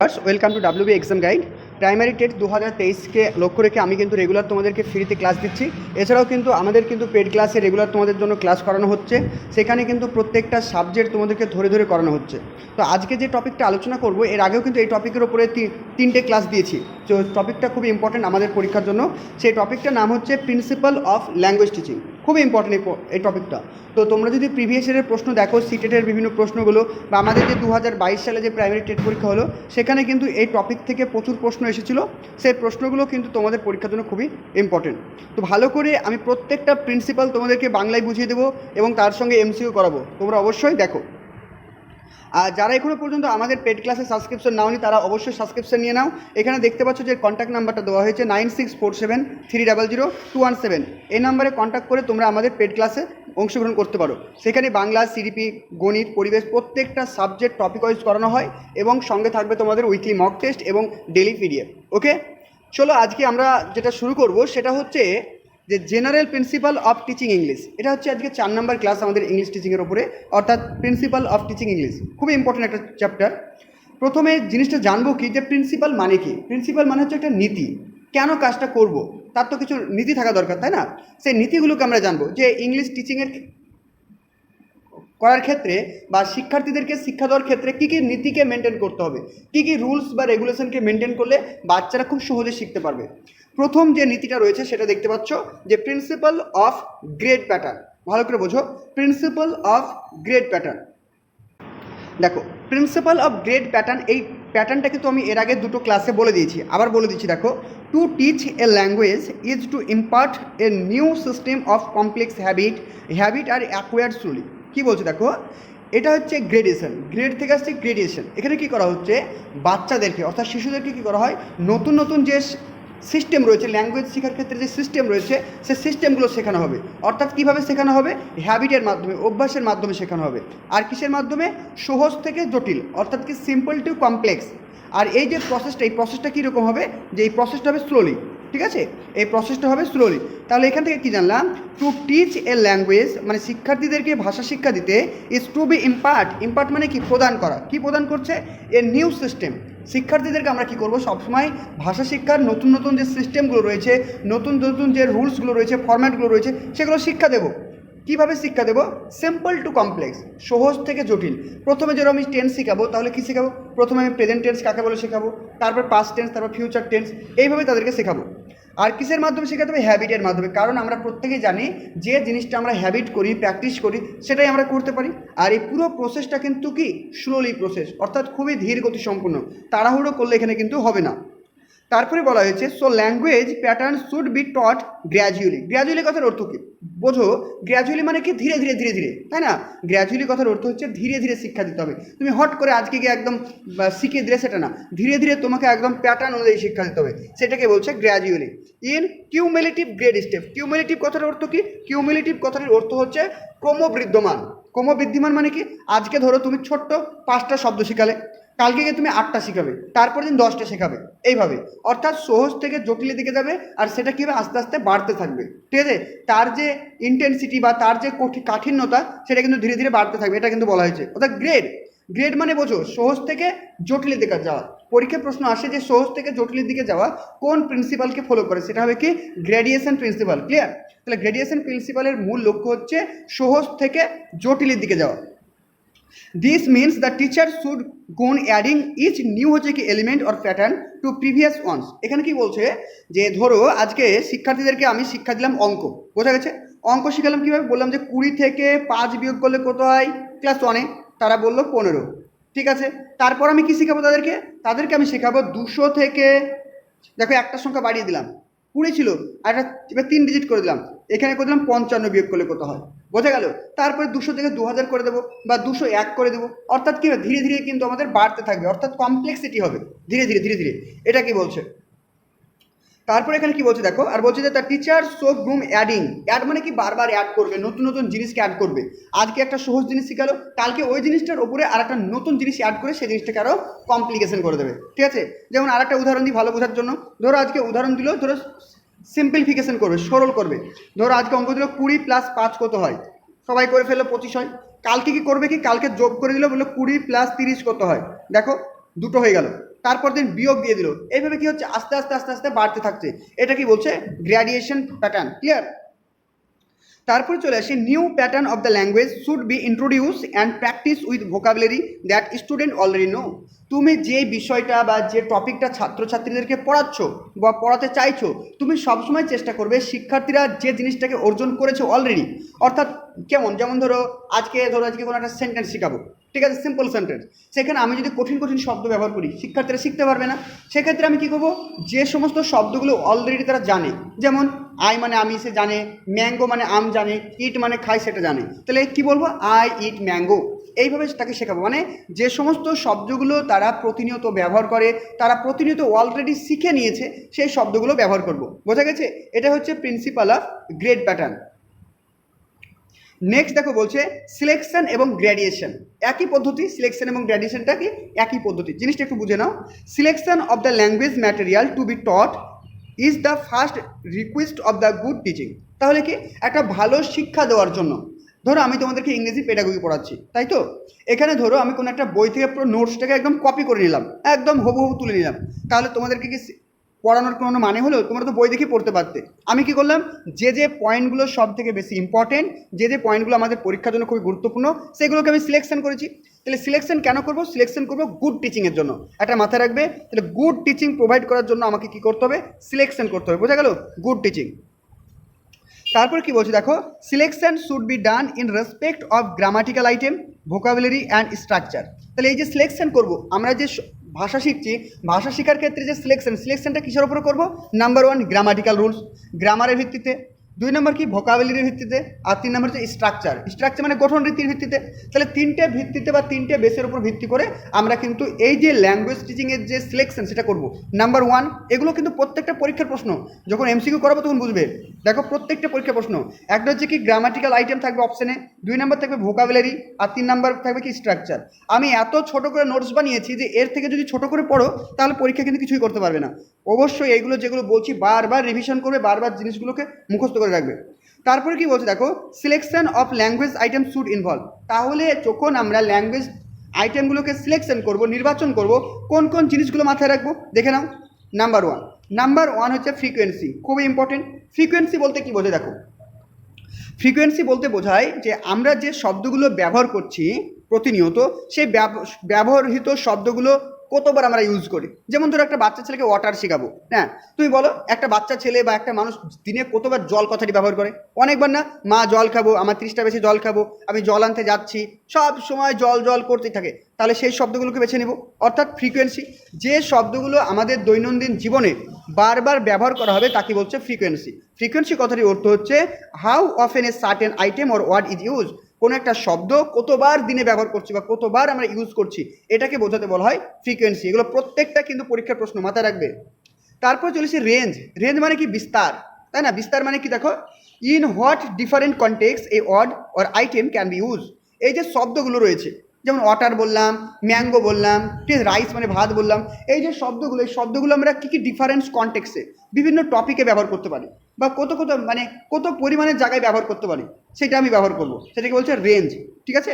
Welcome to WB exam guide. Primary TET 2023কে লক্ষ্য রেখে আমি কিন্তু রেগুলার তোমাদেরকে ফ্রিতে ক্লাস দিচ্ছি। এছাড়াও কিন্তু আমাদের কিন্তু পেড ক্লাসে রেগুলার তোমাদের জন্য ক্লাস করানো হচ্ছে। সেখানে কিন্তু প্রত্যেকটা সাবজেক্ট তোমাদেরকে ধরে ধরে করানো হচ্ছে। তো আজকে যে টপিকটা আলোচনা করব, এর আগেও কিন্তু এই টপিকের ওপরে তিনটে ক্লাস দিয়েছি। তো টপিকটা খুবই ইম্পর্টেন্ট আমাদের পরীক্ষার জন্য। সেই টপিকটার নাম হচ্ছে প্রিন্সিপাল অফ ল্যাঙ্গুয়েজ টিচিং। খুবই ইম্পর্টেন্ট এই টপিকটা। তো তোমরা যদি প্রিভিয়াস ইয়ারের প্রশ্ন দেখো, সিটেটের বিভিন্ন প্রশ্নগুলো, বা আমাদের যে 2022 সালে যে প্রাইমারি টেট পরীক্ষা হলো, সেখানে কিন্তু এই টপিক থেকে প্রচুর প্রশ্ন এসেছিলো। সেই প্রশ্নগুলো কিন্তু তোমাদের পরীক্ষার জন্য খুবই ইম্পর্টেন্ট। তো ভালো করে আমি প্রত্যেকটা প্রিন্সিপাল তোমাদেরকে বাংলায় বুঝিয়ে দেবো এবং তার সঙ্গে এমসিকিউ করাবো। তোমরা অবশ্যই দেখো। আর যারা এখনও পর্যন্ত আমাদের পেড ক্লাসে সাবস্ক্রিপশন নাওনি, তারা অবশ্যই সাবস্ক্রিপশন নিয়ে নাও। এখানে দেখতে পাচ্ছ যে কন্ট্যাক্ট নাম্বারটা দেওয়া হয়েছে 9647300217। এই নাম্বারে কন্ট্যাক্ট করে তোমরা আমাদের পেড ক্লাসে অংশগ্রহণ করতে পারো। সেখানে বাংলা, সিডিপি, গণিত, পরিবেশ প্রত্যেকটা সাবজেক্ট টপিক ওয়াইজ করানো হয় এবং সঙ্গে থাকবে তোমাদের উইকলি মক টেস্ট এবং ডেলি পিডিএফ। ওকে, চলো আজকে আমরা যেটা শুরু করব সেটা হচ্ছে যে general principal of teaching English. এটা হচ্ছে আজকে 4 নম্বর ক্লাস আমাদের ইংলিশ টিচিংয়ের ওপরে, অর্থাৎ প্রিন্সিপাল অফ টিচিং ইংলিশ। খুবই ইম্পর্টেন্ট একটা চ্যাপ্টার। প্রথমে জিনিসটা জানবো কি, যে প্রিন্সিপাল মানে কি। প্রিন্সিপাল মানে হচ্ছে একটা নীতি। কেন কাজটা করব, তার তো কিছু নীতি থাকা দরকার, তাই না? সেই নীতিগুলোকে আমরা জানবো, যে ইংলিশ টিচিংয়ের করার ক্ষেত্রে বা শিক্ষার্থীদেরকে শিক্ষা দেওয়ার ক্ষেত্রে কী কী নীতিকে মেনটেন করতে হবে, কী কী রুলস বা রেগুলেশনকে মেনটেন করলে বাচ্চারা খুব সহজে শিখতে পারবে। প্রথম যে নীতিটা রয়েছে সেটা দেখতে পাচ্ছ, যে প্রিন্সিপাল অফ গ্রেড প্যাটার্ন। ভালো করে বোঝো, প্রিন্সিপাল অফ গ্রেড প্যাটার্ন। দেখো, প্রিন্সিপাল অফ গ্রেড প্যাটার্ন, এই প্যাটার্নটা কিন্তু আমি এর আগে দুটো ক্লাসে বলে দিয়েছি, আবার বলে দিচ্ছি। দেখো, to teach a language is to impart a new system of complex habit are acquired slowly. কী বলছে দেখো, এটা হচ্ছে গ্রেডিয়েশন। গ্রেড থেকে আসছে গ্রেডিয়েশন। এখানে কি করা হচ্ছে, বাচ্চাদেরকে অর্থাৎ শিশুদেরকে কী করা হয়, নতুন নতুন যে সিস্টেম রয়েছে, ল্যাঙ্গুয়েজ শেখার ক্ষেত্রে যে সিস্টেম রয়েছে, সেই সিস্টেমগুলো শেখানো হবে। অর্থাৎ কীভাবে শেখানো হবে, হ্যাবিটের মাধ্যমে, অভ্যাসের মাধ্যমে শেখানো হবে। আর কিসের মাধ্যমে, সহজ থেকে জটিল, অর্থাৎ কি সিম্পল টু কমপ্লেক্স। আর এই যে প্রসেসটা, এই প্রসেসটা কীরকম হবে, যে এই প্রসেসটা হবে স্লোলি। ঠিক আছে, এই প্রসেসটা হবে স্লোলি। তাহলে এখান থেকে কী জানলাম, টু টিচ এ ল্যাঙ্গুয়েজ মানে শিক্ষার্থীদেরকে ভাষা শিক্ষা দিতে, is to be impart. Impart মানে কি, প্রদান করা। কি প্রদান করছে, এ নিউ সিস্টেম। শিক্ষার্থীদেরকে আমরা কী করবো, সবসময় ভাষা শিক্ষার নতুন নতুন যে সিস্টেমগুলো রয়েছে, নতুন নতুন যে রুলসগুলো রয়েছে, ফরম্যাটগুলো রয়েছে, সেগুলো শিক্ষা দেবো। কীভাবে শিক্ষা দেবো, সিম্পল টু কমপ্লেক্স, সহজ থেকে জটিল। প্রথমে যেরকম আমি টেন্স শেখাবো, তাহলে কী শেখাবো, প্রথমে আমি প্রেজেন্ট টেন্স কাকে বলে শেখাবো, তারপর পাস্ট টেন্স, তারপর ফিউচার টেন্স, এইভাবে তাদেরকে শেখাবো। আর কিসের মাধ্যমে শেখাতে হবে, হ্যাবিটের মাধ্যমে। কারণ আমরা প্রত্যেকেই জানি যে জিনিসটা আমরা হ্যাবিট করি, প্র্যাকটিস করি, সেটাই আমরা করতে পারি। আর এই পুরো প্রসেসটা কিন্তু কি, স্লোলি প্রসেস, অর্থাৎ খুবই ধীর গতি সম্পূর্ণ। তাড়াহুড়ো করলে এখানে কিন্তু হবে না। তারপরে বলা হয়েছে, so language pattern should be taught gradually. Gradually কথার অর্থ কী, বোঝো। গ্র্যাজুয়ালি মানে কি, ধীরে ধীরে ধীরে ধীরে, তাই না? গ্র্যাজুয়ালি কথার অর্থ হচ্ছে ধীরে ধীরে শিক্ষা দিতে হবে। তুমি হট করে আজকে গিয়ে একদম শিখিয়ে দিলে সেটা না, ধীরে ধীরে তোমাকে একদম প্যাটার্ন অনুযায়ী শিক্ষা দিতে হবে, সেটাকে বলছে gradually. In cumulative grade step. Cumulative কথার অর্থ কী, কিউমুলেটিভ কথাটির অর্থ হচ্ছে ক্রমবৃদ্ধমান। ক্রমবৃদ্ধিমান মানে কি, আজকে ধরো তুমি ছোট্ট 5টা শব্দ শিখালে, কালকে গিয়ে তুমি 8টা শেখাবে, তারপর দিন 10টা শেখাবে, এইভাবে। অর্থাৎ সহজ থেকে জটিলের দিকে যাবে, আর সেটা কীভাবে আস্তে আস্তে বাড়তে থাকবে। ঠিক আছে, তার যে ইন্টেন্সিটি বা তার যে কাঠিন্যতা, সেটা কিন্তু ধীরে ধীরে বাড়তে থাকবে, এটা কিন্তু বলা হয়েছে। অর্থাৎ গ্রেড, গ্রেড মানে বোঝো সহজ থেকে জটিলের দিকে যাওয়া। পরীক্ষায় প্রশ্ন আসে যে সহজ থেকে জটিলের দিকে যাওয়া কোন প্রিন্সিপালকে ফলো করে, সেটা হবে কি, গ্রেডিয়েশন প্রিন্সিপাল। ক্লিয়ার? তাহলে গ্রেডিয়েশন প্রিন্সিপালের মূল লক্ষ্য হচ্ছে সহজ থেকে জটিলের দিকে যাওয়া। This means the teacher should gone adding each new হচ্ছে কি element or pattern to previous ones. এখানে কি বলছে, যে ধরো আজকে শিক্ষার্থীদেরকে আমি শিক্ষা দিলাম অঙ্ক, বোঝা গেছে? অঙ্ক শিখালাম কীভাবে, বললাম যে 20 থেকে 5 বিয়োগ করলে কত হয়, ক্লাস 1-এ তারা বললো 15। ঠিক আছে, তারপর আমি কি শেখাবো তাদেরকে, আমি শেখাবো 200 থেকে, দেখো একটা সংখ্যা বাড়িয়ে দিলাম, 20 ছিল, আর এবার 3 ডিজিট করে দিলাম, এখানে করে দিলাম 55 বিয়োগ করলে কত হয়, বোঝা গেল? তারপরে 200 থেকে 2000 করে দেবো, বা 201 করে দেবো। অর্থাৎ কী, ধীরে ধীরে কিন্তু আমাদের বাড়তে থাকবে, অর্থাৎ কমপ্লেক্সিটি হবে ধীরে ধীরে ধীরে ধীরে। এটা কি বলছে, তারপরে এখানে কি বলছে দেখো, আর বলছে যে the teacher show groom adding. Add মানে কি, বারবার অ্যাড করবে, নতুন নতুন জিনিসকে অ্যাড করবে। আজকে একটা সহজ জিনিস শিখালো, কালকে ওই জিনিসটার উপরে আর একটা নতুন জিনিস অ্যাড করে সেই জিনিসটাকে আরও কমপ্লিকেশন করে দেবে। ঠিক আছে, যেমন আর একটা উদাহরণ দিই ভালো বোঝার জন্য। ধরো আজকে উদাহরণ দিল, ধরো সিম্পলিফিকেশন করবে, সরল করবে। ধরো আজকে অঙ্ক দিল 20 + 5 কত হয়, সবাই করে ফেললো 25 হয়। কালকে কি করবে, কি কালকে যোগ করে দিল, বললো 20 + 30 কত হয়, দেখো দুটো হয়ে গেল। তারপর দিন বিয়োগ দিয়ে দিল, এইভাবে কি হচ্ছে আস্তে আস্তে আস্তে আস্তে বাড়তে থাকছে। এটা কি বলছে গ্র্যাডুয়েশন প্যাটার্ন। ক্লিয়ার? তারপরে চলে আসি new pattern of the language should be introduce and practice with vocabulary that student already no. তুমি যে বিষয়টা বা যে টপিকটা ছাত্রছাত্রীদেরকে পড়াচ্ছ বা পড়াতে চাইছো, তুমি সবসময় চেষ্টা করবে শিক্ষার্থীরা যে জিনিসটাকে অর্জন করেছে অলরেডি, অর্থাৎ কেমন, যেমন ধরো আজকে কোনো একটা সেন্টেন্স শেখাবো, ঠিক আছে, সিম্পল সেন্টেন্স, সেখানে আমি যদি কঠিন কঠিন শব্দ ব্যবহার করি শিক্ষার্থীরা শিখতে পারবে না। সেক্ষেত্রে আমি কী করবো, যে সমস্ত শব্দগুলো অলরেডি তারা জানে, যেমন আই মানে আমি সে জানে, ম্যাঙ্গো মানে আম জানে, ইট মানে খাই সেটা জানে, তাহলে কি বলবো আই ইট ম্যাঙ্গো, এইভাবে তাকে শেখাবো। মানে যে সমস্ত শব্দগুলো তারা প্রতিনিয়ত ব্যবহার করে, তারা প্রতিনিয়ত অলরেডি শিখে নিয়েছে, সেই শব্দগুলো ব্যবহার করব। বোঝা গেছে? এটা হচ্ছে principal of grade pattern. Next দেখো বলছে সিলেকশন এবং গ্র্যাডুয়েশন, একই পদ্ধতি, সিলেকশন এবং গ্র্যাডুয়েশনটা কি একই পদ্ধতি, জিনিসটা একটু বুঝে নাও। Selection of the language material to be taught is the first request of the good teaching. তাহলে কি একটা ভালো শিক্ষা দেওয়ার জন্য, ধরো আমি তোমাদেরকে ইংরেজি পেডাগোগি পড়াচ্ছি, তাই তো, এখানে ধরো আমি কোনো একটা বই থেকে পুরো নোটসটাকে একদম কপি করে নিলাম, একদম হুবহু তুলে নিলাম, তাহলে তোমাদেরকে কি পড়ানোর কোনো মানে হলো? তোমরা তো বই দেখে পড়তে পারতে। আমি কি করলাম, যে পয়েন্টগুলো সব থেকে বেশি ইম্পর্টেন্ট, যে পয়েন্টগুলো আমাদের পরীক্ষার জন্য খুবই গুরুত্বপূর্ণ, সেগুলোকে আমি সিলেকশন করেছি। তাহলে সিলেকশন কেন করবো? সিলেকশন করবো গুড টিচিংয়ের জন্য। একটা মাথায় রাখবে, তাহলে গুড টিচিং প্রোভাইড করার জন্য আমাকে কি করতে হবে? সিলেকশন করতে হবে। বোঝা গেল? Good teaching. তারপর কি বলছি দেখো, selection should be done in respect of grammatical item, vocabulary and structure. তাহলে এই যে সিলেকশন করব, আমরা যে ভাষা শিখছি, ভাষা শেখার ক্ষেত্রে যে সিলেকশনটা কিসের উপরে করব? নাম্বার 1 গ্রামাটিক্যাল রুলস, গ্রামারের ভিত্তিতে, 2 নম্বর কি ভোকাবুলারির ভিত্তিতে, আর 3 নম্বর হচ্ছে স্ট্রাকচার মানে গঠন রীতির ভিত্তিতে। তাহলে 3টে ভিত্তিতে বা 3টে বেসের উপর ভিত্তি করে আমরা কিন্তু এই যে ল্যাঙ্গুয়েজ টিচিংয়ের যে সিলেকশন সেটা করব। নাম্বার 1, এগুলো কিন্তু প্রত্যেকটা পরীক্ষার প্রশ্ন, যখন এমসিকিউ করাবো তখন বুঝবে। দেখো প্রত্যেকটা পরীক্ষার প্রশ্ন, একটা হচ্ছে কি গ্রামাটিক্যাল আইটেম থাকবে অপশানে, 2 নম্বর থাকবে ভোকাবুলারি, আর 3 নম্বর থাকবে কি স্ট্রাকচার। আমি এত ছোট করে নোটস বানিয়েছি যে এর থেকে যদি ছোট করে পড়ো তাহলে পরীক্ষা কিন্তু কিছুই করতে পারবে না। অবশ্যই এইগুলো যেগুলো বলছি বারবার রিভিশন করবে, বারবার জিনিসগুলোকে মুখস্থ করে রাখবে। তারপরে কি বলছে দেখো, selection of language item should involve. তাহলে যখন আমরা ল্যাঙ্গুয়েজ আইটেমগুলোকে সিলেকশন করব, নির্বাচন করব, কোন কোন জিনিসগুলো মাথায় রাখবো দেখে নাও। নাম্বার ওয়ান হচ্ছে ফ্রিকোয়েন্সি, খুবই ইম্পর্টেন্ট। ফ্রিকোয়েন্সি বলতে কি বোঝে দেখো, ফ্রিকোয়েন্সি বলতে বোঝায় যে আমরা যে শব্দগুলো ব্যবহার করছি প্রতিনিয়ত, সেই ব্যবহৃত শব্দগুলো কতবার আমরা ইউজ করি। যেমন ধরো একটা বাচ্চা ছেলেকে ওয়াটার শেখাবো, হ্যাঁ, তুমি বলো একটা বাচ্চা ছেলে বা একটা মানুষ দিনে কতবার জল কথাটি ব্যবহার করে? অনেকবার না? মা জল খাবো, আমার 30টা বেশি জল খাবো, আমি জল আনতে যাচ্ছি, সব সময় জল জল করতেই থাকে। তাহলে সেই শব্দগুলোকে বেছে নেব, অর্থাৎ ফ্রিকোয়েন্সি। যে শব্দগুলো আমাদের দৈনন্দিন জীবনে বারবার ব্যবহার করা হবে তাকে বলছে ফ্রিকোয়েন্সি। ফ্রিকোয়েন্সি কথাটির অর্থ হচ্ছে how often a certain item or word is use. কোনো একটা শব্দ কতবার দিনে ব্যবহার করছি বা কতবার আমরা ইউজ করছি, এটাকে বোঝাতে বলা হয় ফ্রিকোয়েন্সি। এগুলো প্রত্যেকটা কিন্তু পরীক্ষার প্রশ্ন, মাথায় রাখবে। তারপর চলেছে রেঞ্জ। রেঞ্জ মানে কি? বিস্তার, তাই না? বিস্তার মানে কি দেখো, in what different context a word or item can be use. এই যে শব্দগুলো রয়েছে, যেমন ওয়াটার বললাম, ম্যাঙ্গো বললাম, ঠিক আছে, রাইস মানে ভাত বললাম, এই যে শব্দগুলো, এই শব্দগুলো আমরা কী কী ডিফারেন্স কনটেক্সে বিভিন্ন টপিকে ব্যবহার করতে পারি, বা কত পরিমাণের জায়গায় ব্যবহার করতে পারি, সেটা আমি ব্যবহার করব, সেটাকে বলছে রেঞ্জ। ঠিক আছে?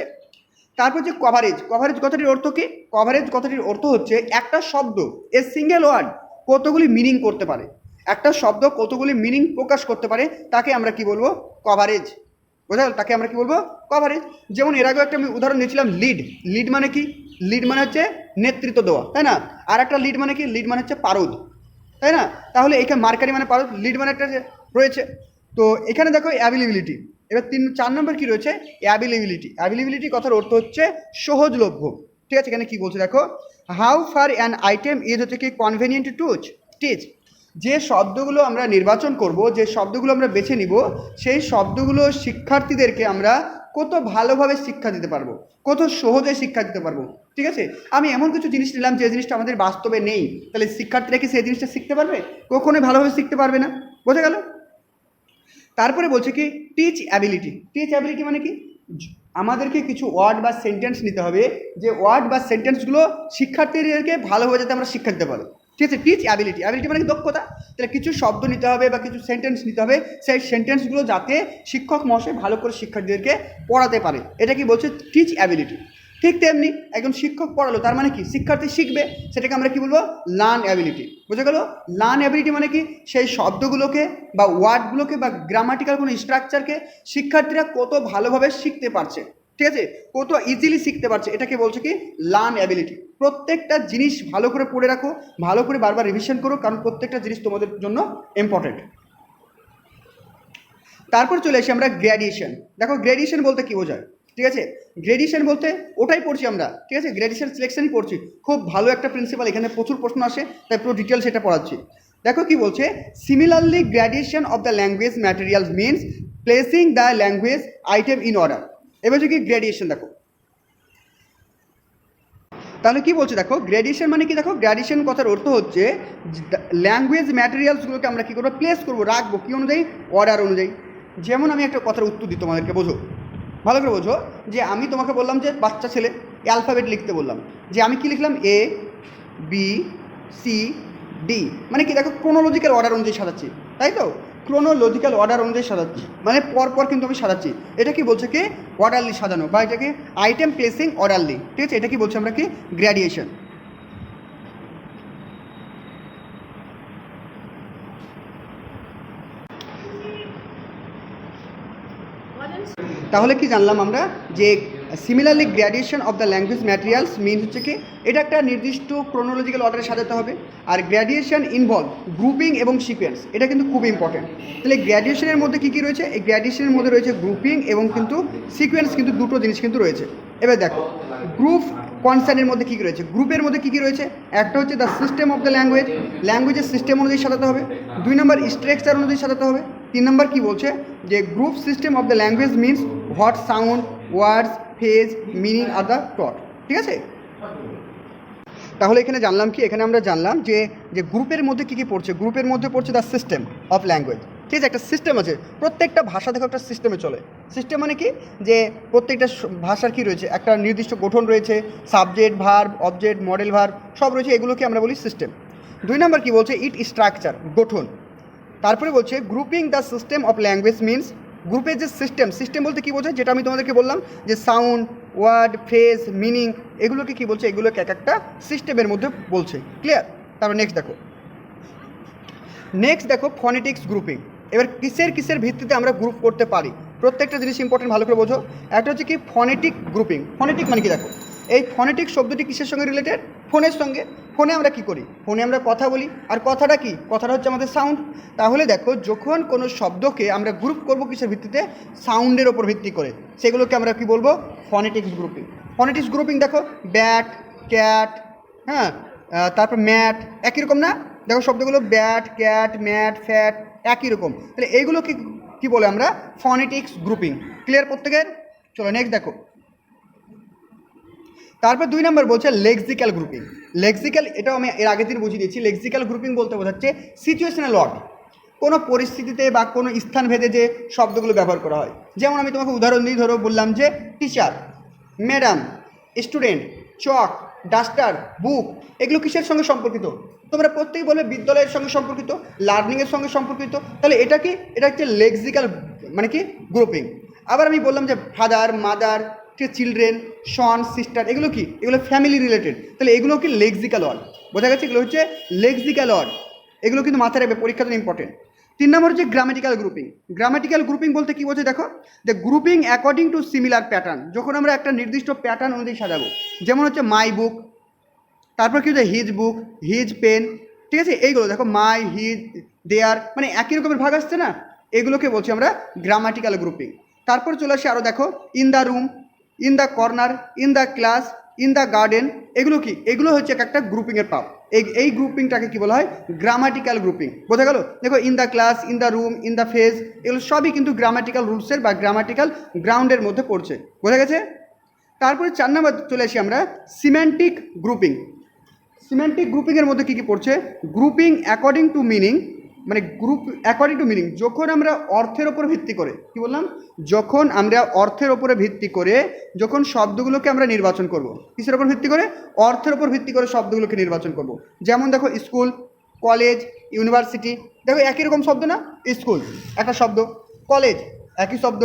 তারপর যে কভারেজ কথাটির অর্থ কি? কভারেজ কথাটির অর্থ হচ্ছে একটা শব্দ, এ সিঙ্গেল ওয়ার্ড কতগুলি মিনিং করতে পারে, একটা শব্দ কতগুলি মিনিং প্রকাশ করতে পারে, তাকে আমরা কি বলবো? কভারেজ। বোঝা গেল? তাকে আমরা কি বলবো? কভারেজ। যেমন এর আগেও একটা আমি উদাহরণ দিয়েছিলাম, লিড মানে কি? লিড মানে হচ্ছে নেতৃত্ব দেওয়া, তাই না? আর একটা লিড মানে কি? লিড মানে হচ্ছে পারদ, তাই না? তাহলে এখানে মার্কারি মানে পারদ, লিড মানে একটা রয়েছে। তো এখানে দেখো অ্যাভেলেবিলিটি। এবার 4 নম্বর কি রয়েছে? অ্যাভেলেবিলিটি কথার অর্থ হচ্ছে সহজলভ্য। ঠিক আছে? এখানে কি বলছে দেখো, how far an item is হচ্ছে কি কনভেনিয়েন্ট টু টিচ। যে শব্দগুলো আমরা নির্বাচন করব, যে শব্দগুলো আমরা বেছে নিব, সেই শব্দগুলো শিক্ষার্থীদেরকে আমরা কত ভালোভাবে শিক্ষা দিতে পারবো, কত সহজে শিক্ষা দিতে পারবো। ঠিক আছে? আমি এমন কিছু জিনিস নিলাম যে জিনিসটা আমাদের বাস্তবে নেই, তাহলে শিক্ষার্থীরা কি সেই জিনিসটা শিখতে পারবে? কখনোই ভালোভাবে শিখতে পারবে না। বোঝা গেল? তারপরে বলছে কি টিচ অ্যাবিলিটি মানে কি? আমাদেরকে কিছু ওয়ার্ড বা সেন্টেন্স নিতে হবে, যে ওয়ার্ড বা সেন্টেন্সগুলো শিক্ষার্থীদেরকে ভালোভাবে যাতে আমরা শিক্ষা দিতে পারি। ঠিক আছে? টিচ অ্যাবিলিটি মানে কি? দক্ষতা। তাহলে কিছু শব্দ নিতে হবে বা কিছু সেন্টেন্স নিতে হবে, সেই সেন্টেন্সগুলো যাতে শিক্ষক মহাশয় ভালো করে শিক্ষার্থীদেরকে পড়াতে পারে, এটা কি বলছে? Teach ability. ঠিক তেমনি একজন শিক্ষক পড়ালো, তার মানে কি শিক্ষার্থী শিখবে, সেটাকে আমরা কি বলবো, লার্ন অ্যাবিলিটি। বুঝে গেল? লার্ন অ্যাবিলিটি মানে কি, সেই শব্দগুলোকে বা ওয়ার্ডগুলোকে বা গ্রামাটিক্যাল কোনো স্ট্রাকচারকে শিক্ষার্থীরা কত ভালোভাবে শিখতে পারছে, ঠিক আছে, কত ইজিলি শিখতে পারছে, এটাকে বলছে কি লার্ন অ্যাবিলিটি। প্রত্যেকটা জিনিস ভালো করে পড়ে রাখো, ভালো করে বারবার রিভিশন করো, কারণ প্রত্যেকটা জিনিস তোমাদের জন্য ইম্পর্টেন্ট। তারপর চলে আসি আমরা গ্র্যাডিয়েশন। দেখো গ্র্যাডিয়েশন বলতে কী বোঝায়, ঠিক আছে, গ্রেডিয়েশন বলতে ওটাই পড়ছি আমরা, ঠিক আছে, গ্রেডিয়েশন সিলেকশনই পড়ছি। খুব ভালো একটা প্রিন্সিপাল, এখানে প্রচুর প্রশ্ন আসে, তাই পুরো ডিটেলস এটা পড়াচ্ছি। দেখো কি বলছে, similarly gradation of the language materials means placing the language item in order. এবার হচ্ছে কি গ্রেডিয়েশন। দেখো তাহলে কি বলছে, দেখো গ্রেডিয়েশন মানে কি, দেখো গ্রেডিয়েশন কথার অর্থ হচ্ছে ল্যাঙ্গুয়েজ ম্যাটেরিয়ালসগুলোকে আমরা কী করবো, প্লেস করবো, রাখবো কী অনুযায়ী, অর্ডার অনুযায়ী। যেমন আমি একটা কথার উত্তর দিই তোমাদেরকে, বোঝো ভালো করে বোঝো, যে আমি তোমাকে বললাম যে বাচ্চা ছেলে অ্যালফাবেট লিখতে বললাম, যে আমি কি লিখলাম এ বি সি ডি, মানে কি দেখো ক্রোনোলজিক্যাল অর্ডার অনুযায়ী সাজাচ্ছি, তাই তো, ক্রোনোলজিক্যাল অর্ডার অনুযায়ী সাজাচ্ছি, মানে পরপর কিন্তু আমি সাজাচ্ছি। এটা কি বলছে কি অর্ডারলি সাজানো, বা এটাকে আইটেম প্লেসিং অর্ডারলি, ঠিক আছে, এটা কি বলছে আমরা কি গ্র্যাডিয়েশন। তাহলে কি জানলাম আমরা, যে similarly gradation of the language materials mean হচ্ছে কি এটা একটা নির্দিষ্ট ক্রোনোলজিক্যাল অর্ডারে সাজাতে হবে। আর গ্র্যাডিয়েশন ইনভলভ গ্রুপিং এবং সিকোয়েন্স, এটা কিন্তু খুব ইম্পর্টেন্ট। তাহলে গ্র্যাডিয়েশনের মধ্যে কী কী রয়েছে, এই গ্র্যাডিয়েশনের মধ্যে রয়েছে গ্রুপিং এবং কিন্তু সিকোয়েন্স, কিন্তু দুটো জিনিস কিন্তু রয়েছে। এবার দেখো গ্রুপ কনসার্নের মধ্যে কী কী রয়েছে, গ্রুপের মধ্যে কী কী রয়েছে, একটা হচ্ছে the system of the language, ল্যাঙ্গুয়েজের সিস্টেম অনুযায়ী সাজাতে হবে। 2 নম্বর স্ট্রাকচার অনুযায়ী সাজাতে হবে। 3 নম্বর কী বলছে, যে group system of the language means what sound, words, phase, meaning আর দ্য টট, ঠিক আছে। তাহলে এখানে জানলাম কি, এখানে আমরা জানলাম যে যে গ্রুপের মধ্যে কী কী পড়ছে, গ্রুপের মধ্যে পড়ছে দ্য সিস্টেম অফ ল্যাঙ্গুয়েজ, ঠিক আছে, একটা সিস্টেম আছে, প্রত্যেকটা ভাষা দেখো একটা সিস্টেমে চলে। সিস্টেম মানে কি, যে প্রত্যেকটা ভাষার কী রয়েছে, একটা নির্দিষ্ট গঠন রয়েছে, subject, verb, object, modal verb সব রয়েছে, এগুলোকে আমরা বলি সিস্টেম। 2 নম্বর কী বলছে, ইট স্ট্রাকচার, গঠন। তারপরে বলছে grouping the system of language means, গ্রুপের যে সিস্টেম, সিস্টেম বলতে কী বোঝায়, যেটা আমি তোমাদেরকে বললাম যে সাউন্ড, ওয়ার্ড, ফ্রেজ, মিনিং, এগুলোকে কী বলছে, এগুলোকে এক একটা সিস্টেমের মধ্যে বলছে। ক্লিয়ার? তারপর নেক্সট দেখো ফনেটিক্স গ্রুপিং। এবার কিসের ভিত্তিতে আমরা গ্রুপ করতে পারি, প্রত্যেকটা জিনিস ইম্পর্টেন্ট, ভালো করে বোঝো। একটা হচ্ছে কি ফনেটিক গ্রুপিং। ফনেটিক মানে কি, দেখো এই ফনেটিক শব্দটি কিসের সঙ্গে রিলেটেড, ফোনের সঙ্গে। ফোনে আমরা কি করি, ফোনে আমরা কথা বলি, আর কথাটা কি, কথাটা হচ্ছে আমাদের সাউন্ড। তাহলে দেখো যখন কোনো শব্দকে আমরা গ্রুপ করব কিসের ভিত্তিতে, সাউন্ডের ওপর ভিত্তি করে, সেগুলোকে আমরা কি বলবো, ফনেটিক্স গ্রুপিং। ফনেটিক্স গ্রুপিং দেখো ব্যাট, ক্যাট, হ্যাঁ, তারপর ম্যাট, একই রকম না, দেখো শব্দগুলো ব্যাট, ক্যাট, ম্যাট, ফ্যাট একই রকম, তাহলে এইগুলোকে কি বলে আমরা, ফনেটিক্স গ্রুপিং। ক্লিয়ার প্রত্যেকের? চলো নেক্সট দেখো। তারপর 2 নম্বর বলছে লেক্সিক্যাল গ্রুপিং। লেক্সিক্যাল, এটাও আমি এর আগের দিন বুঝিয়ে দিয়েছি। লেক্সিক্যাল গ্রুপিং বলতে বোঝাচ্ছে সিচুয়েশনাল ওয়ার্ড, কোনো পরিস্থিতিতে বা কোনো স্থান ভেদে যে শব্দগুলো ব্যবহার করা হয়। যেমন আমি তোমাকে উদাহরণ দিই, ধরো বললাম যে টিচার, ম্যাডাম, স্টুডেন্ট, চক, ডাস্টার, বুক, এগুলো কিসের সঙ্গে সম্পর্কিত, তোমরা প্রত্যেকেই বলবে বিদ্যালয়ের সঙ্গে সম্পর্কিত, লার্নিংয়ের সঙ্গে সম্পর্কিত। তাহলে এটা কি, এটা হচ্ছে লেক্সিক্যাল মানে কি গ্রুপিং। আবার আমি বললাম যে ফাদার, মাদার, চিলড্রেন, সন, সিস্টার, এগুলো কি, এগুলো ফ্যামিলি রিলেটেড, তাহলে এগুলো কি লেক্সিক্যাল ওয়ার্ড, বোঝা গেছে, এগুলো হচ্ছে লেক্সিক্যাল ওয়ার্ড, এগুলো কিন্তু মাথায় রাখবে, পরীক্ষার জন্য ইম্পর্টেন্ট। 3 নম্বর হচ্ছে গ্রামেটিক্যাল গ্রুপিং। গ্রামেটিক্যাল গ্রুপিং বলতে কী বোঝে, দেখো the grouping according to similar pattern, যখন আমরা একটা নির্দিষ্ট প্যাটার্ন অনুযায়ী সাজাবো, যেমন হচ্ছে মাই বুক, তারপর কী হচ্ছে হিজ বুক, হিজ পেন, ঠিক আছে, এইগুলো দেখো মাই, হিজ, দেয়ার, মানে একই রকমের ভাগ আসছে না, এগুলোকে বলছি আমরা গ্রামাটিক্যাল গ্রুপিং। তারপর চলে আসে আরও দেখো in the room, in the corner, in the class, in the garden, এগুলো কি, এগুলো হচ্ছে একটা গ্রুপিংয়ের পাপ। এই গ্রুপিংটাকে কি বলা হয়, গ্রামাটিক্যাল গ্রুপিং। বোঝা গেল? দেখো in the class, in the room, in the phase, এগুলো সবই কিন্তু গ্রামাটিক্যাল রুলসের বা গ্রামাটিক্যাল গ্রাউন্ডের মধ্যে পড়ছে। বোঝা গেছে? তারপরে 4 নম্বর চলে আসি আমরা সিম্যান্টিক গ্রুপিং। সিম্যান্টিক গ্রুপিংয়ের মধ্যে কী কী পড়ছে, গ্রুপিং অ্যাকর্ডিং টু মিনিং, মানে গ্রুপ অ্যাকর্ডিং টু মিনিং, যখন আমরা অর্থের ওপর ভিত্তি করে, কি বললাম, যখন আমরা অর্থের ওপরে ভিত্তি করে যখন শব্দগুলোকে আমরা নির্বাচন করব, কিসের ওপর ভিত্তি করে, অর্থের ওপর ভিত্তি করে শব্দগুলোকে নির্বাচন করব। যেমন দেখো স্কুল, কলেজ, ইউনিভার্সিটি, দেখো একই রকম শব্দ না, স্কুল একটা শব্দ, কলেজ একই শব্দ,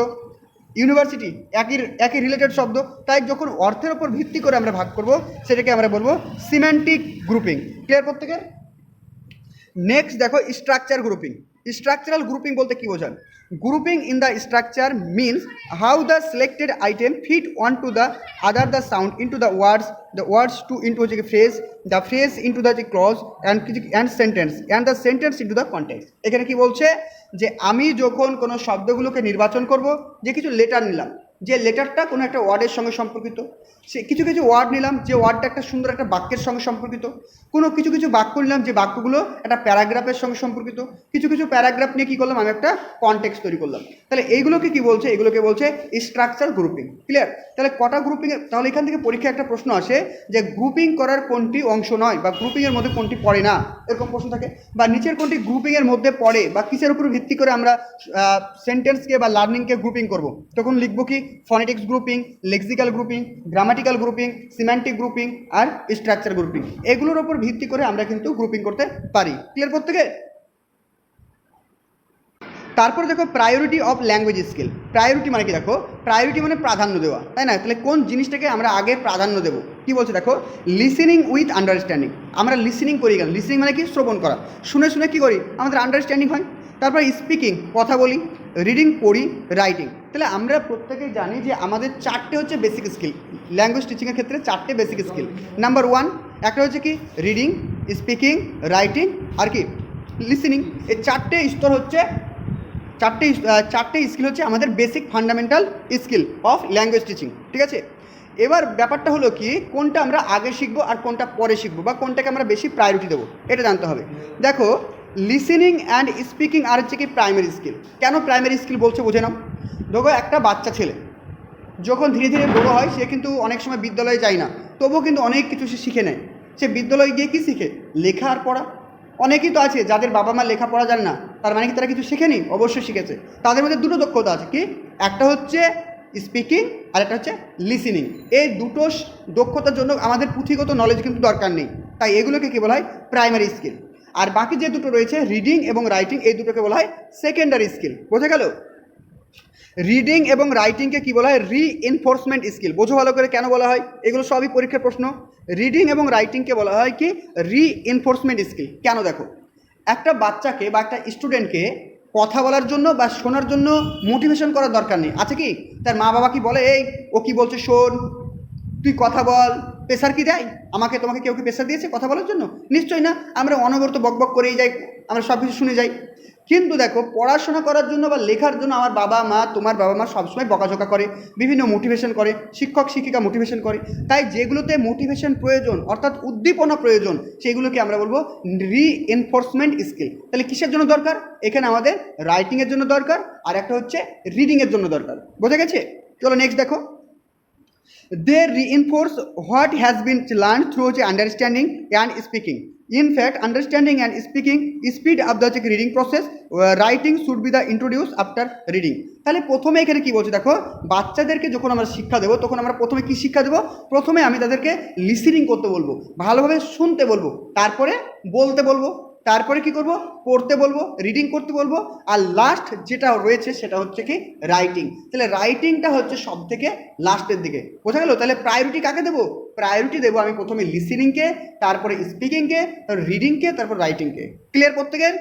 ইউনিভার্সিটি একই একই রিলেটেড শব্দ, তাই যখন অর্থের ওপর ভিত্তি করে আমরা ভাগ করব সেটাকে আমরা বলবো সিম্যান্টিক গ্রুপিং। ক্লিয়ার প্রত্যেকের? নেক্সট দেখো স্ট্রাকচার গ্রুপিং। স্ট্রাকচারাল গ্রুপিং বলতে কী বোঝান? Grouping in the structure means how the selected item fit on to the other the sound into the words to into হচ্ছে phrase, the phrase into the clause and sentence and the sentence into the context. এখানে কি বলছে যে আমি যখন কোনো শব্দগুলোকে নির্বাচন করব, যে কিছু লেটার নিলাম, যে লেটারটা কোনো একটা ওয়ার্ডের সঙ্গে সম্পর্কিত, সে কিছু কিছু ওয়ার্ড নিলাম যে ওয়ার্ডটা একটা সুন্দর একটা বাক্যের সঙ্গে সম্পর্কিত, কোনো কিছু কিছু বাক্য নিলাম যে বাক্যগুলো একটা প্যারাগ্রাফের সঙ্গে সম্পর্কিত, কিছু কিছু প্যারাগ্রাফ নিয়ে কী করলাম আমি একটা কনটেক্সট তৈরি করলাম। তাহলে এইগুলোকে কি বলছে? এগুলোকে বলছে স্ট্রাকচার গ্রুপিং। ক্লিয়ার? তাহলে কটা গ্রুপিং? তাহলে এখান থেকে পরীক্ষা একটা প্রশ্ন আসে যে গ্রুপিং করার কোনটি অংশ নয় বা গ্রুপিংয়ের মধ্যে কোনটি পড়ে না, এরকম প্রশ্ন থাকে, বা নিচের কোনটি গ্রুপিংয়ের মধ্যে পড়ে বা কিসের উপর ভিত্তি করে আমরা সেন্টেন্সকে বা লার্নিংকে গ্রুপিং করব। তখন লিখবো কি phonetics grouping, lexical grouping, grammatical grouping, semantic grouping আর স্ট্রাকচার গ্রুপিং। এগুলোর উপর ভিত্তি করে আমরা কিন্তু গ্রুপিং করতে পারি। ক্লিয়ার প্রত্যেকে? তারপর দেখো priority of language skill. Priority মানে কি? দেখো প্রায়োরিটি মানে প্রাধান্য দেওয়া, তাই না? তাহলে কোন জিনিসটাকে আমরা আগে প্রাধান্য দেবো? কি বলছে দেখো, লিসেনিং উইথ আন্ডারস্ট্যান্ডিং। আমরা লিসেনিং করি কেন? লিসেনিং মানে কি? শ্রবণ করা। শুনে শুনে কী করি? আমাদের আন্ডারস্ট্যান্ডিং হয়। তারপর স্পিকিং, কথা বলি, রিডিং, পড়ি, রাইটিং। তাহলে আমরা প্রত্যেকেই জানি যে আমাদের চারটে হচ্ছে বেসিক স্কিল ল্যাঙ্গুয়েজ টিচিংয়ের ক্ষেত্রে, চারটে বেসিক স্কিল। নাম্বার 1 একটা হচ্ছে কি রিডিং, স্পিকিং, রাইটিং আর কি লিসেনিং। এই চারটে স্তর হচ্ছে চারটে স্কিল হচ্ছে আমাদের basic fundamental skill of language teaching. ঠিক আছে? এবার ব্যাপারটা হলো কি কোনটা আমরা আগে শিখবো আর কোনটা পরে শিখবো বা কোনটাকে আমরা বেশি প্রায়োরিটি দেবো এটা জানতে হবে। দেখো লিসেনিং অ্যান্ড স্পিকিং আর হচ্ছে কি প্রাইমারি স্কিল। কেন প্রাইমারি স্কিল বলছে বুঝে নাও। দেখো একটা বাচ্চা ছেলে যখন ধীরে ধীরে বড়ো হয় সে কিন্তু অনেক সময় বিদ্যালয়ে যায় না, তবুও কিন্তু অনেক কিছু সে শিখে নেয়। সে বিদ্যালয়ে গিয়ে কী শিখে? লেখা আর পড়া। অনেকেই তো আছে যাদের বাবা মা লেখাপড়া জানে না, তার মানে কি তারা কিছু শেখেনি? অবশ্যই শিখেছে। তাদের মধ্যে দুটো দক্ষতা আছে, কি একটা হচ্ছে স্পিকিং আর একটা হচ্ছে লিসেনিং। এই দুটো দক্ষতার জন্য আমাদের পুঁথিগত নলেজ কিন্তু দরকার নেই, তাই এগুলোকে কী বলা হয়? Primary skill. আর বাকি যে দুটো রয়েছে রিডিং এবং রাইটিং, এই দুটোকে বলা হয় সেকেন্ডারি স্কিল। বোঝা গেল? রিডিং এবং রাইটিংকে কী বলা হয়? Reinforcement skill. বোঝো ভালো করে কেন বলা হয়, এগুলো সবই পরীক্ষার প্রশ্ন। রিডিং এবং রাইটিংকে বলা হয় কি রিএনফোর্সমেন্ট স্কিল। কেন? দেখো একটা বাচ্চাকে বা একটা স্টুডেন্টকে কথা বলার জন্য বা শোনার জন্য মোটিভেশন করার দরকার নেই, আছে কি? তার মা বাবা কি বলে এই ও কি বলছে শোন, তুই কথা বল, প্রেশার কি দেয়? তোমাকে কেউ কি প্রেশার দিয়েছে কথা বলার জন্য? নিশ্চয়ই না। আমরা অনবরত বকবক করেই যাই, আমরা সব কিছু শুনে যাই। কিন্তু দেখো পড়াশোনা করার জন্য বা লেখার জন্য আমার বাবা মা, তোমার বাবা মা সবসময় বকাঝকা করে, বিভিন্ন মোটিভেশন করে, শিক্ষক শিক্ষিকা মোটিভেশন করে। তাই যেগুলোতে মোটিভেশন প্রয়োজন অর্থাৎ উদ্দীপনা প্রয়োজন সেগুলোকে আমরা বলবো রিএনফোর্সমেন্ট স্কিল। তাহলে কিসের জন্য দরকার? এখানে আমাদের রাইটিংয়ের জন্য দরকার আর একটা হচ্ছে রিডিংয়ের জন্য দরকার। বোঝা গেছে? চলো নেক্সট দেখো। They reinforce what has been learned through the understanding and speaking. In fact, understanding and speaking speed up the reading process. Writing should be the introduced after reading. তাহলে প্রথমে এখানে কি বলছে দেখো, বাচ্চাদেরকে যখন আমরা শিক্ষা দেবো তখন আমরা প্রথমে কি শিক্ষা দেবো? প্রথমে আমি তাদেরকে লিসেনিং করতে বলবো, ভালোভাবে শুনতে বলবো, তারপরে বলতে বলবো, তারপরে কি করব? পড়তে বলবো, রিডিং করতে বলবো, আর লাস্ট যেটা রয়েছে সেটা হচ্ছে কি রাইটিং। তাহলে রাইটিংটা হচ্ছে সব থেকে লাস্টের দিকে। বোঝা গেল? তাহলে প্রায়োরিটি কাকে দেবো? প্রায়োরিটি দেবো আমি প্রথমে লিসেনিংকে, তারপরে স্পিকিংকে, তারপর রিডিংকে, তারপর রাইটিংকে। ক্লিয়ার প্রত্যেকের?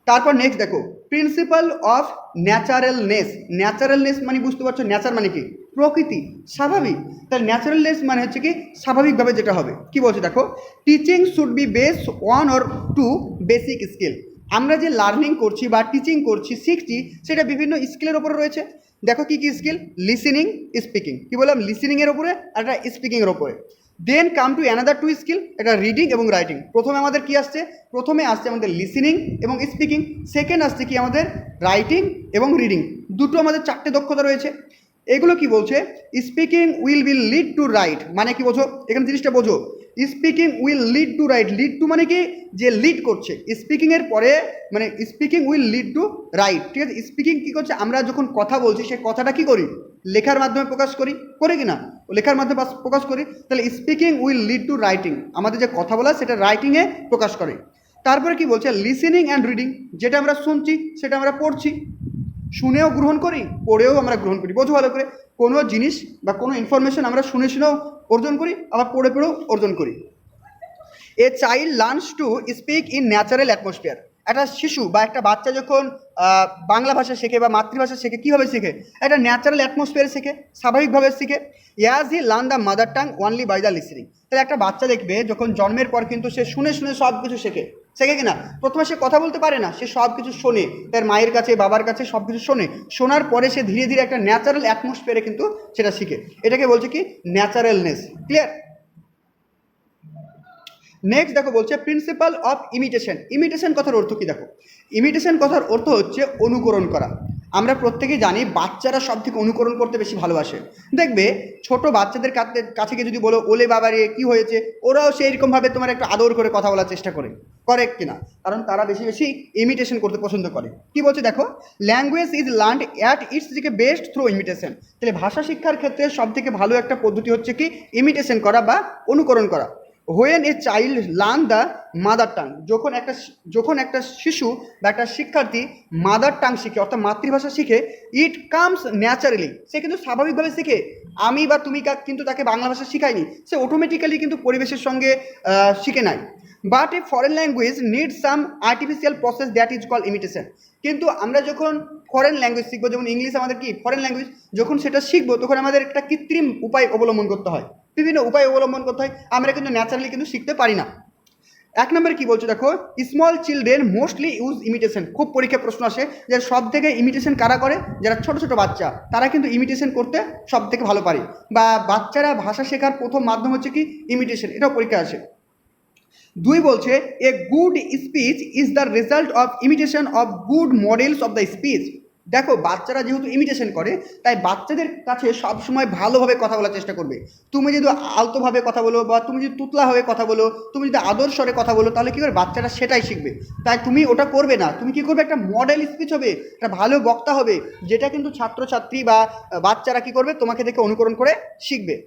তারপর নেক্সট দেখো প্রিন্সিপাল অফ ন্যাচারালনেস। ন্যাচারালনেস মানে বুঝতে পারছো, ন্যাচার মানে কি? প্রকৃতি, স্বাভাবিক। তাহলে ন্যাচারালনেস মানে হচ্ছে কি স্বাভাবিকভাবে যেটা হবে। কি বলছে দেখো, teaching should be base on or to basic skill. আমরা যে লার্নিং করছি বা টিচিং করছি, শিখছি, সেটা বিভিন্ন স্কিলের ওপরে রয়েছে। দেখো কি কি স্কিল? Listening, speaking. কি বললাম? লিসেনিংয়ের ওপরে আর একটা স্পিকিংয়ের ওপরে। Then come to another two skill, এটা রিডিং এবং রাইটিং। প্রথমে আমাদের কি আসছে? প্রথমে আসছে আমাদের লিসেনিং এবং স্পিকিং। সেকেন্ড আসছে কি আমাদের রাইটিং এবং রিডিং। দুটো আমাদের চারটে দক্ষতা রয়েছে। এগুলো কি বলছে? Speaking will be lead to right, মানে কি বোঝো? এখানে জিনিসটা বোঝো। Speaking will lead to right. Lead to মানে কি? যে লিড করছে। স্পিকিংয়ের পরে মানে speaking will lead to right. ঠিক আছে? স্পিকিং কী করছে? আমরা যখন কথা বলছি সেই কথাটা কি করি? লেখার মাধ্যমে প্রকাশ করি, করে কি না? লেখার মাধ্যমে প্রকাশ করি। তাহলে speaking will lead to writing, আমাদের যে কথা বলা সেটা রাইটিংয়ে প্রকাশ করে। তারপরে কি বলছে? লিসেনিং অ্যান্ড রিডিং, যেটা আমরা শুনছি সেটা আমরা পড়ছি। শুনেও গ্রহণ করি, পড়েও আমরা গ্রহণ করি। বোঝো ভালো করে, কোনো জিনিস বা কোনো ইনফরমেশন আমরা শুনে শুনেও অর্জন করি, আবার পড়ে পড়েও অর্জন করি। A child learns to speak in natural atmosphere. একটা শিশু বা একটা বাচ্চা যখন বাংলা ভাষা শেখে বা মাতৃভাষা শেখে, কীভাবে শেখে? একটা ন্যাচারাল অ্যাটমসফিয়ার শেখে, স্বাভাবিকভাবে শেখে। As he learn the mother tongue only by the listening. তাহলে একটা বাচ্চা দেখবে যখন জন্মের পর কিন্তু সে শুনে শুনে সব কিছু শেখে, শেখে কিনা? প্রথমে সে কথা বলতে পারে না, সে সব কিছু শোনে, তার মায়ের কাছে বাবার কাছে সব কিছু শোনে। শোনার পরে সে ধীরে ধীরে একটা ন্যাচারাল অ্যাটমসফিয়ারে কিন্তু সেটা শিখে। এটাকে বলছে কি? ন্যাচারালনেস। ক্লিয়ার? নেক্সট দেখো বলছে প্রিন্সিপাল অফ ইমিটেশন। ইমিটেশন কথার অর্থ কী দেখো? ইমিটেশন কথার অর্থ হচ্ছে অনুকরণ করা। আমরা প্রত্যেকেই জানি বাচ্চারা সব থেকে অনুকরণ করতে বেশি ভালোবাসে। দেখবে ছোট বাচ্চাদের কাছে গিয়ে যদি বলো ওলে বাবারে কী হয়েছে, ওরাও সেই রকমভাবে তোমার একটু আদর করে কথা বলার চেষ্টা করে, করে কিনা? কারণ তারা বেশি বেশি ইমিটেশন করতে পছন্দ করে। কি বলছে দেখো, language is learned at it's দিকে বেস্ট থ্রু ইমিটেশন। তাহলে ভাষা শিক্ষার ক্ষেত্রে সব থেকে ভালো একটা পদ্ধতি হচ্ছে কি? ইমিটেশন করা বা অনুকরণ করা। When a child learn the mother tongue, যখন একটা শিশু বা একটা শিক্ষার্থী মাদার টাং শিখে, অর্থাৎ মাতৃভাষা শিখে, ইট কামস ন্যাচারালি, সে কিন্তু স্বাভাবিকভাবে শিখে। আমি বা তুমি কিন্তু তাকে বাংলা ভাষা শিখাইনি, সে অটোমেটিক্যালি কিন্তু পরিবেশের সঙ্গে শিখে নেয়। But A foreign language need some artificial process that is call imitation. কিন্তু আমরা যখন ফরেন ল্যাঙ্গুয়েজ শিখবো, যেমন ইংলিশ আমাদের কি ফরেন ল্যাঙ্গুয়েজ, যখন সেটা শিখবো তখন আমাদের একটা কৃত্রিম উপায় অবলম্বন করতে হয়, বিভিন্ন উপায় অবলম্বন করতে হয়। আমরা কিন্তু ন্যাচারালি কিন্তু শিখতে পারি না। এক নম্বরে কি বলছে দেখো, small children mostly use imitation. খুব পরীক্ষা প্রশ্ন আসে যে সব থেকে ইমিটেশন কারা করে? যারা ছোট ছোট বাচ্চা, তারা কিন্তু ইমিটেশন করতে সব থেকে ভালো পারে। বা বাচ্চারা ভাষা শেখার প্রথম মাধ্যম হচ্ছে কি? ইমিটেশন। এটাও পরীক্ষা আসে। দুই বলছে a good speech is the result of imitation of good models of the speech. দেখো বাচ্চারা যেহেতু ইমিটেশন করে, তাই বাচ্চাদের কাছে সবসময় ভালোভাবে কথা বলার চেষ্টা করবে। তুমি যদি আলতোভাবে কথা বলো বা তুমি যদি তুতলাভাবে কথা বলো, তুমি যদি আদর স্বরে কথা বলো, তাহলে কী করে? বাচ্চারা সেটাই শিখবে। তাই তুমি ওটা করবে না, তুমি কী করবে? একটা মডেল স্পিচ হবে, একটা ভালো বক্তা হবে, যেটা কিন্তু ছাত্রছাত্রী বা বাচ্চারা কী করবে? তোমাকে দেখে অনুকরণ করে শিখবে।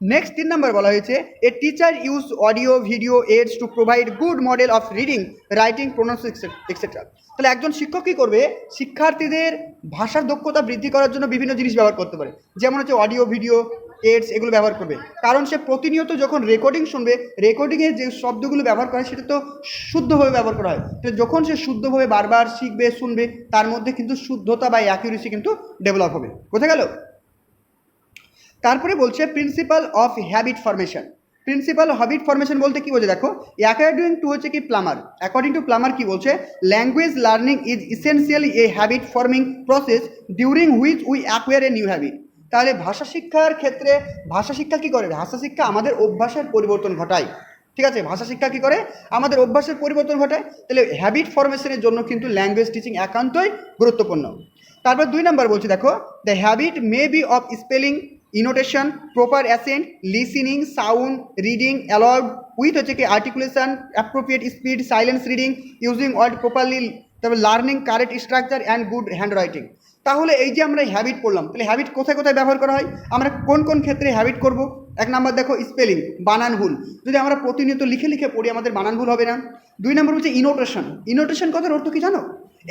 নেক্সট 3 নম্বর বলা হয়েছে a teacher use audio video aids to provide good model of reading writing pronunciation etcetera. তাহলে একজন শিক্ষক কী করবে? শিক্ষার্থীদের ভাষার দক্ষতা বৃদ্ধি করার জন্য বিভিন্ন জিনিস ব্যবহার করতে পারে, যেমন হচ্ছে অডিও ভিডিও এডস, এগুলো ব্যবহার করবে। কারণ সে প্রতিনিয়ত যখন রেকর্ডিং শুনবে, রেকর্ডিংয়ে যে শব্দগুলো ব্যবহার করে সেটা তো শুদ্ধভাবে ব্যবহার করা হয়। তো যখন সে শুদ্ধভাবে বারবার শিখবে, শুনবে, তার মধ্যে কিন্তু শুদ্ধতা বা অ্যাকিউরেসি কিন্তু ডেভেলপ হবে। কোথায় গেল? তারপরে বলছে principal of habit formation. Principal habit formation বলতে কি বলছে দেখো, অ্যাকর্ডিং টু হচ্ছে কি প্লামার। অ্যাকর্ডিং টু প্লামার কি বলছে, language learning is essentially a habit forming process during which we acquire a new habit. তাহলে ভাষা শিক্ষার ক্ষেত্রে ভাষা শিক্ষা কী করে? ভাষা শিক্ষা আমাদের অভ্যাসের পরিবর্তন ঘটায়। ঠিক আছে, ভাষা শিক্ষা কী করে? আমাদের অভ্যাসের পরিবর্তন ঘটায়। তাহলে হ্যাবিট ফরমেশনের জন্য কিন্তু ল্যাঙ্গুয়েজ টিচিং একান্তই গুরুত্বপূর্ণ। তারপর 2 নম্বর বলছি দেখো, the habit may be of spelling, intonation, proper accent, listening, sound, reading aloud with হচ্ছে কি articulation, appropriate speed, silence reading, using word properly, তারপর learning correct structure and good handwriting. তাহলে এই যে আমরা হ্যাবিট পড়লাম, তাহলে হ্যাবিট কোথায় কোথায় ব্যবহার করা হয়? আমরা কোন কোন ক্ষেত্রে হ্যাবিট করব? 1 নম্বর দেখো স্পেলিং, বানান ভুল। যদি আমরা প্রতিনিয়ত লিখে লিখে পড়ি, আমাদের বানান ভুল হবে না। 2 নম্বর হচ্ছে ইনোটেশন। ইনোটেশন কথার অর্থ কি জানো?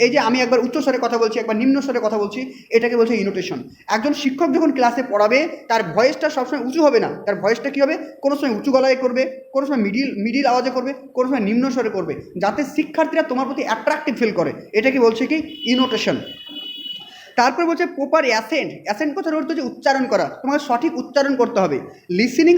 এই যে আমি একবার উচ্চ স্বরে কথা বলছি, একবার নিম্ন স্বরে কথা বলছি, এটাকে বলছে ইনোটেশন। একজন শিক্ষক যখন ক্লাসে পড়াবে, তার ভয়েসটা সবসময় উঁচু হবে না। তার ভয়েসটা কী হবে? কোনো সময় উঁচু গলায় করবে, কোনো সময় মিডিল আওয়াজে করবে, কোনো সময় নিম্ন স্বরে করবে, যাতে শিক্ষার্থীরা তোমার প্রতি অ্যাট্রাক্টিভ ফিল করে। এটাকে বলছে কি? ইনোটেশন। তারপর বলছে প্রপার অ্যাসেন্ট। অ্যাসেন্ট কথার অর্থ হচ্ছে উচ্চারণ করা, তোমাকে সঠিক উচ্চারণ করতে হবে। লিসেনিং,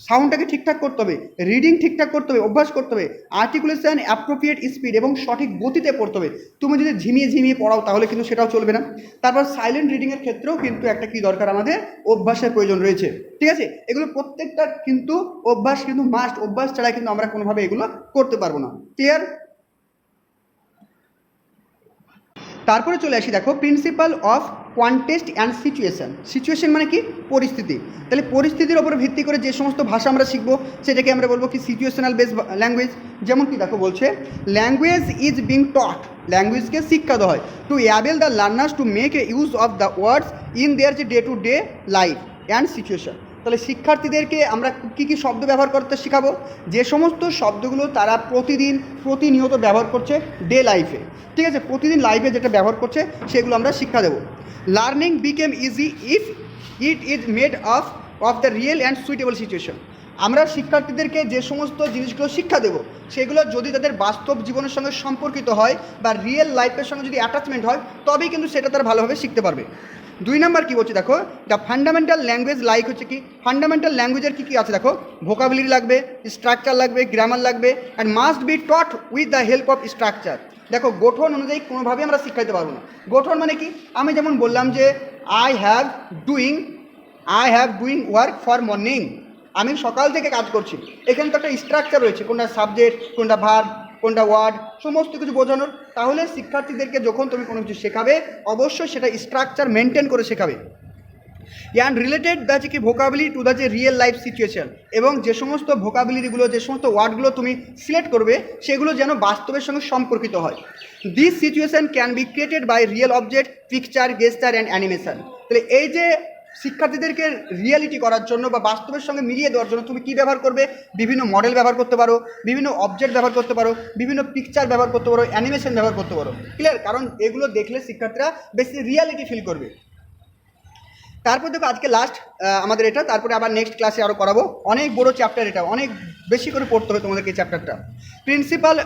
সাউন্ডটাকে ঠিকঠাক করতে হবে। রিডিং ঠিকঠাক করতে হবে, অভ্যাস করতে হবে। আর্টিকুলেশন, অ্যাপ্রোপ্রিয়েট স্পিড এবং সঠিক গতিতে পড়তে হবে। তুমি যদি ঝিমিয়ে ঝিমিয়ে পড়াও তাহলে কিন্তু সেটাও চলবে না। তারপর সাইলেন্ট রিডিংয়ের ক্ষেত্রেও কিন্তু একটা কী দরকার? আমাদের অভ্যাসের প্রয়োজন রয়েছে। ঠিক আছে, এগুলো প্রত্যেকটা কিন্তু অভ্যাস কিন্তু মাস্ট। অভ্যাস ছাড়া কিন্তু আমরা কোনোভাবে এগুলো করতে পারবো না। ক্লিয়ার? তারপরে চলে আসি দেখো principal of context and situation. Situation মানে কি? পরিস্থিতি। তাহলে পরিস্থিতির ওপর ভিত্তি করে যে সমস্ত ভাষা আমরা শিখবো সেটাকে আমরা বলবো কি? Situational base language. যেমন কি দেখো বলছে ল্যাঙ্গুয়েজ ইজ বিং টট, ল্যাঙ্গুয়েজকে শিক্ষা দেওয়া হয় to able the learners to make a use of the words in their যে day to day life and situation. তাহলে শিক্ষার্থীদেরকে আমরা কী কী শব্দ ব্যবহার করতে শেখাবো, যে সমস্ত শব্দগুলো তারা প্রতিনিয়ত ব্যবহার করছে ডে লাইফে, ঠিক আছে, প্রতিদিন লাইফে যেটা ব্যবহার করছে সেগুলো আমরা শিক্ষা দেবো। Learning became easy if it is made of the real and suitable situation. আমরা শিক্ষার্থীদেরকে যে সমস্ত জিনিসগুলো শিক্ষা দেবো সেগুলো যদি তাদের বাস্তব জীবনের সঙ্গে সম্পর্কিত হয় বা রিয়েল লাইফের সঙ্গে যদি অ্যাটাচমেন্ট হয় তবেই কিন্তু সেটা তারা ভালোভাবে শিখতে পারবে। 2 নাম্বার কী বলছে দেখো, দ্য ফান্ডামেন্টাল ল্যাঙ্গুয়েজ লাইক হচ্ছে কি, ফান্ডামেন্টাল ল্যাঙ্গুয়েজের কী কী আছে দেখো, ভোকাবুলারি লাগবে, স্ট্রাকচার লাগবে, গ্রামার লাগবে, and must be taught with the help of structure. দেখো গঠন অনুযায়ী কোনোভাবেই আমরা শিখাইতে পারবো না। গঠন মানে কি, আমি যেমন বললাম যে I have doing work for morning, আমি সকাল থেকে কাজ করছি, এখানে তো একটা স্ট্রাকচার রয়েছে, কোনটা সাবজেক্ট, কোনটা ভার্ব, কোনটা ওয়ার্ড, সমস্ত কিছু বোঝানোর। তাহলে শিক্ষার্থীদেরকে যখন তুমি কোনো কিছু শেখাবে অবশ্যই সেটা স্ট্রাকচার মেনটেন করে শেখাবে। অ্যান্ড রিলেটেড দ্য যে কি ভোকাবুলারি টু দ্য যে রিয়েল লাইফ সিচুয়েশন, এবং যে সমস্ত ভোকাবুলারিগুলো, যে সমস্ত ওয়ার্ডগুলো তুমি সিলেক্ট করবে সেগুলো যেন বাস্তবের সঙ্গে সম্পর্কিত হয়। This situation can be created by real object, picture, gesture and animation. তাহলে এই যে শিক্ষার্থীদেরকে রিয়েলিটি করার জন্য বা বাস্তবের সঙ্গে মিলিয়ে দেওয়ার জন্য তুমি কী ব্যবহার করবে, বিভিন্ন মডেল ব্যবহার করতে পারো, বিভিন্ন অবজেক্ট ব্যবহার করতে পারো, বিভিন্ন পিকচার ব্যবহার করতে পারো, অ্যানিমেশন ব্যবহার করতে পারো। ক্লিয়ার? কারণ এগুলো দেখলে শিক্ষার্থীরা বেশি রিয়ালিটি ফিল করবে। তারপর দেখো আজকে লাস্ট আমাদের এটা, তারপরে আবার নেক্সট ক্লাসে আরও করাবো। অনেক বড় চ্যাপ্টার, এটা অনেক বেশি করে পড়তে হবে তোমাদেরকে এই চ্যাপ্টারটা। প্রিন্সিপাল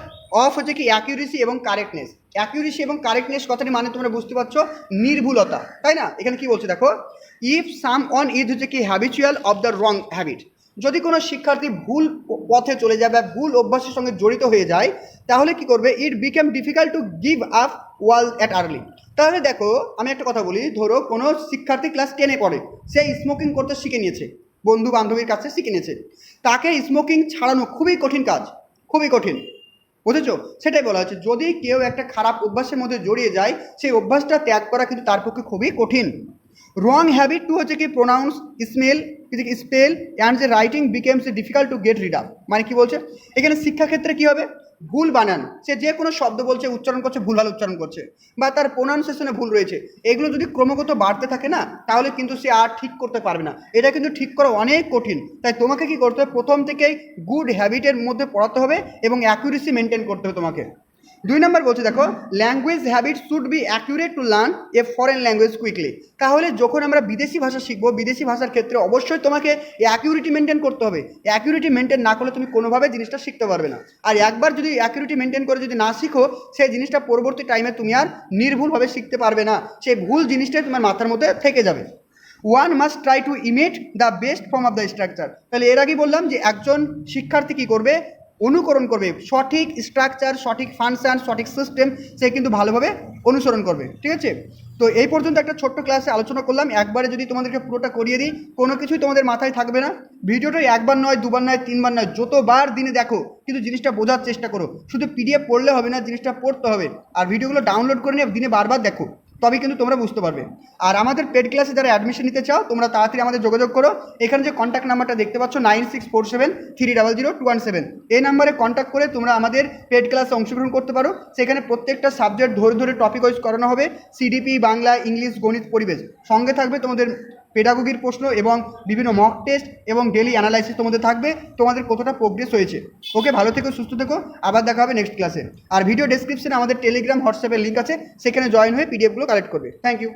অফ হচ্ছে কি অ্যাকিউরেসি এবং কারেক্টনেস। অ্যাকিউরেসি এবং কারেক্টনেস কথাটি মানে তোমরা বুঝতে পারছো নির্ভুলতা, তাই না? এখানে কি বলছে দেখো, ইফ সাম অন ইজ হচ্ছে কি habitual of the wrong habit. যদি কোনো শিক্ষার্থী ভুল পথে চলে যায় বা ভুল অভ্যাসের সঙ্গে জড়িত হয়ে যায় তাহলে কি করবে, ইট became difficult to give up wall at early. তাহলে দেখো আমি একটা কথা বলি, ধরো কোনো শিক্ষার্থী ক্লাস 10-এ পড়ে, সে স্মোকিং করতে শিখে নিয়েছে, বন্ধু বান্ধবীর কাছে শিখে নিয়েছে, তাকে স্মোকিং ছাড়ানো খুবই কঠিন কাজ, খুবই কঠিন, বুঝেছো? সেটাই বলা হচ্ছে, যদি কেউ একটা খারাপ অভ্যাসের মধ্যে জড়িয়ে যায় সেই অভ্যাসটা ত্যাগ করা কিন্তু তার পক্ষে খুবই কঠিন। রং হ্যাবিট টু হচ্ছে কি প্রোনাউন্স, স্পেল অ্যান্ড যে writing becomes difficult to get rid up. মানে কি বলছে এখানে, শিক্ষাক্ষেত্রে কী হবে, ভুল বানান, সে যে কোনো শব্দ বলছে, উচ্চারণ করছে, ভুলভাল উচ্চারণ করছে, বা তার প্রোনাউন্সিয়েশনে ভুল রয়েছে, এগুলো যদি ক্রমাগত বাড়তে থাকে না তাহলে কিন্তু সে আর ঠিক করতে পারবে না, এটা কিন্তু ঠিক করা অনেক কঠিন। তাই তোমাকে কি করতে হবে, প্রথম থেকেই গুড হ্যাবিটের মধ্যে পড়াতে হবে এবং অ্যাকুরেসি মেনটেন করতে হবে তোমাকে। 2 নম্বর বলছে দেখো, language habit should be accurate to learn a foreign language quickly. তাহলে যখন আমরা বিদেশি ভাষা শিখবো, বিদেশি ভাষার ক্ষেত্রে অবশ্যই তোমাকে অ্যাকিউরিটি মেনটেন করতে হবে। অ্যাকিউরিটি মেনটেন না করলে তুমি কোনোভাবে জিনিসটা শিখতে পারবে না। আর একবার যদি অ্যাকিউরিটি মেনটেন করে যদি না শিখো, সেই জিনিসটা পরবর্তী টাইমে তুমি আর নির্ভুলভাবে শিখতে পারবে না, সেই ভুল জিনিসটাই তোমার মাথার মধ্যে থেকে যাবে। One must try to emit the best form of the structure. তাহলে এর আগেই বললাম যে একজন শিক্ষার্থী কী করবে, অনুকরণ করবে, সঠিক স্ট্রাকচার, সঠিক ফাংশন, সঠিক সিস্টেম সে কিন্তু ভালোভাবে অনুসরণ করবে, ঠিক আছে? তো এই পর্যন্ত একটা ছোট্ট ক্লাসে আলোচনা করলাম, একবারে যদি তোমাদেরকে পুরোটা করিয়ে দিই কোনো কিছুই তোমাদের মাথায় থাকবে না। ভিডিওটা একবার নয়, দুবার নয়, তিনবার নয়, যতবার দিনে দেখো, কিন্তু জিনিসটা বোঝার চেষ্টা করো। শুধু পিডিএফ পড়লে হবে না, জিনিসটা পড়তে হবে, আর ভিডিওগুলো ডাউনলোড করে নিয়ে দিনে বারবার দেখো, তবে কিন্তু তোমরা বুঝতে পারবে। আর আমাদের পেড ক্লাসে যারা অ্যাডমিশন নিতে চাও তোমরা তাড়াতাড়ি আমাদের যোগাযোগ করো। এখানে যে কন্ট্যাক্ট নাম্বারটা দেখতে পাচ্ছ 9647300217, এই নাম্বারে কন্ট্যাক্ট করে তোমরা আমাদের পেড ক্লাসে অংশগ্রহণ করতে পারো। সেখানে প্রত্যেকটা সাবজেক্ট ধরে ধরে টপিক ওয়াইজ করানো হবে, সিডিপি, বাংলা, ইংলিশ, গণিত, পরিবেশ, সঙ্গে থাকবে তোমাদের পেডাগোগির প্রশ্ন এবং বিভিন্ন মক টেস্ট এবং ডেলি অ্যানালাইসিস তোমাদের থাকবে, তোমাদের কতটা প্রোগ্রেস হয়েছে। ওকে, ভালো থেকো, সুস্থ থেকো, আবার দেখা হবে নেক্সট ক্লাসে। আর ভিডিও ডেসক্রিপশনে আমাদের টেলিগ্রাম, হোয়াটসঅ্যাপের লিঙ্ক আছে, সেখানে জয়েন হয়ে পিডিএফগুলো কালেক্ট করবে। Thank you.